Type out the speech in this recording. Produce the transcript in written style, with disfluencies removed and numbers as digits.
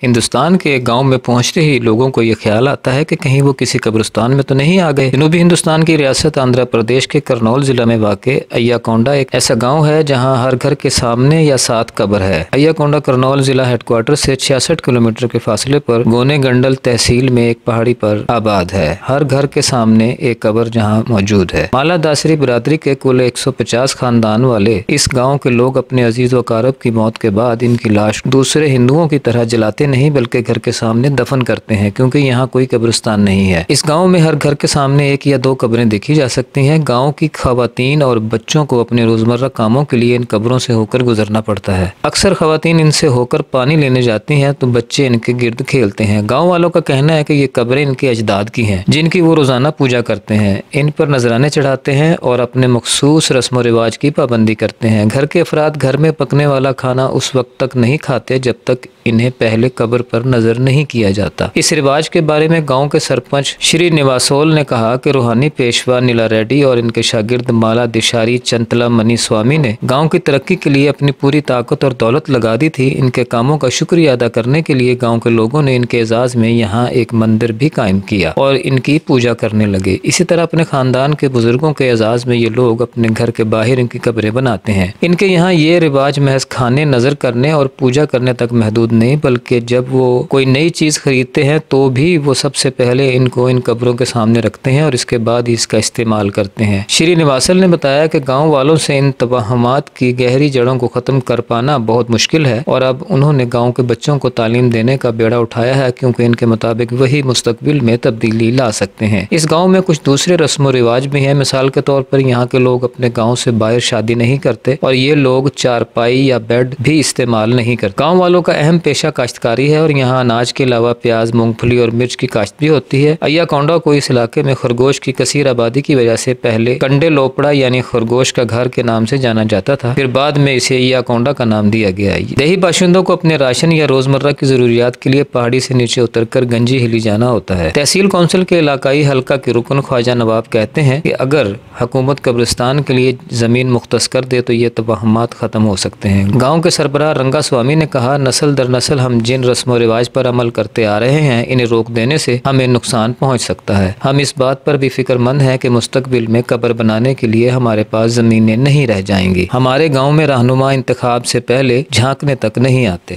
ہندوستان کے ایک گاؤں میں پہنچتے ہی لوگوں کو یہ خیال آتا ہے کہ کہیں وہ کسی قبرستان میں تو نہیں آ گئے۔ جنوبی ہندوستان کی ریاست آندھرا پردیش کے کرنول ضلع میں واقع ایا کونڈا ایک ایسا گاؤں ہے جہاں ہر گھر کے سامنے یا 7 قبر ہے۔ ایا کونڈا کرنول ضلع ہیڈ کوارٹر سے 66 کلومیٹر کے فاصلے پر گونے گنڈل تحصیل میں ایک پہاڑی پر آباد ہے۔ ہر گھر کے سامنے ایک قبر جہاں موجود ہے۔ مالا داسری برادری کے کل 150 خاندان والے اس گاؤں کے لوگ اپنے عزیز و اقارب کی موت کے بعد ان کی لاش دوسرے ہندوؤں کی طرح جلاتے نہیں بلکہ گھر کے سامنے دفن کرتے ہیں، کیونکہ یہاں کوئی قبرستان نہیں ہے۔ اس گاؤں میں ہر گھر کے سامنے 1 یا 2 قبریں دیکھی جا سکتی ہیں۔ گاؤں کی خواتین اور بچوں کو اپنے روزمرہ کاموں کے لیے ان قبروں سے ہو کر گزرنا پڑتا ہے۔ اکثر خواتین ان سے ہو کر پانی لینے جاتی ہیں تو بچے ان کے گرد کھیلتے ہیں۔ گاؤں والوں کا کہنا ہے کہ یہ قبریں ان کے اجداد کی ہیں، جن کی وہ روزانہ پوجا کرتے ہیں، ان پر نذرانے چڑھاتے ہیں اور اپنے مخصوص رسم و رواج کی پابندی کرتے ہیں۔ گھر کے افراد گھر میں پکنے والا کھانا اس وقت تک نہیں کھاتے جب تک انہیں پہلے قبر پر نظر نہیں کیا جاتا۔ اس رواج کے بارے میں گاؤں کے سرپنچ شری نواسول نے کہا کہ روحانی پیشوا نیلا ریڈی اور ان کے شاگرد مالا دشاری چنتلا منی سوامی نے گاؤں کی ترقی کے لیے اپنی پوری طاقت اور دولت لگا دی تھی۔ ان کے کاموں کا شکریہ ادا کرنے کے لیے گاؤں کے لوگوں نے ان کے اعزاز میں یہاں ایک مندر بھی قائم کیا اور ان کی پوجا کرنے لگے۔ اسی طرح اپنے خاندان کے بزرگوں کے اعزاز میں یہ لوگ اپنے گھر کے باہر ان کی قبریں بناتے ہیں۔ ان کے یہاں یہ رواج محض کھانے، نظر کرنے اور پوجا کرنے تک محدود نہیں، بلکہ جب وہ کوئی نئی چیز خریدتے ہیں تو بھی وہ سب سے پہلے ان کو ان قبروں کے سامنے رکھتے ہیں اور اس کے بعد ہی اس کا استعمال کرتے ہیں۔ شری نواسل نے بتایا کہ گاؤں والوں سے ان توہمات کی گہری جڑوں کو ختم کر پانا بہت مشکل ہے اور اب انہوں نے گاؤں کے بچوں کو تعلیم دینے کا بیڑا اٹھایا ہے، کیونکہ ان کے مطابق وہی مستقبل میں تبدیلی لا سکتے ہیں۔ اس گاؤں میں کچھ دوسرے رسم و رواج بھی ہیں۔ مثال کے طور پر یہاں کے لوگ اپنے گاؤں سے باہر شادی نہیں کرتے اور یہ لوگ چارپائی یا بیڈ بھی استعمال نہیں کرتے۔ گاؤں والوں کا اہم پیشہ کاشتکاری ہے اور یہاں اناج کے علاوہ پیاز، مونگ پھلی اور مرچ کی کاشت بھی ہوتی ہے۔ ایا کونڈا کو اس علاقے میں خرگوش کی کثیر آبادی کی وجہ سے پہلے کنڈے لوپڑا یعنی خرگوش کا گھر کے نام سے جانا جاتا تھا، پھر بعد میں اسے ایا کونڈا کا نام دیا گیا۔ دیہی باشندوں کو اپنے راشن یا روزمرہ کی ضروریات کے لیے پہاڑی سے نیچے اتر کر گنجی ہلی جانا ہوتا ہے۔ تحصیل کونسل کے علاقائی حلقہ کے رکن خواجہ نواب کہتے ہیں کہ اگر حکومت قبرستان کے لیے زمین مختص کر دے تو یہ توہمات ختم ہو سکتے ہیں۔ گاؤں کے سربراہ رنگا سوامی نے کہا، نسل در نسل ہم جن رسم و رواج پر عمل کرتے آ رہے ہیں، انہیں روک دینے سے ہمیں نقصان پہنچ سکتا ہے۔ ہم اس بات پر بھی فکر مند ہیں کہ مستقبل میں قبر بنانے کے لیے ہمارے پاس زمینیں نہیں رہ جائیں گی۔ ہمارے گاؤں میں رہنما انتخاب سے پہلے جھانکنے تک نہیں آتے۔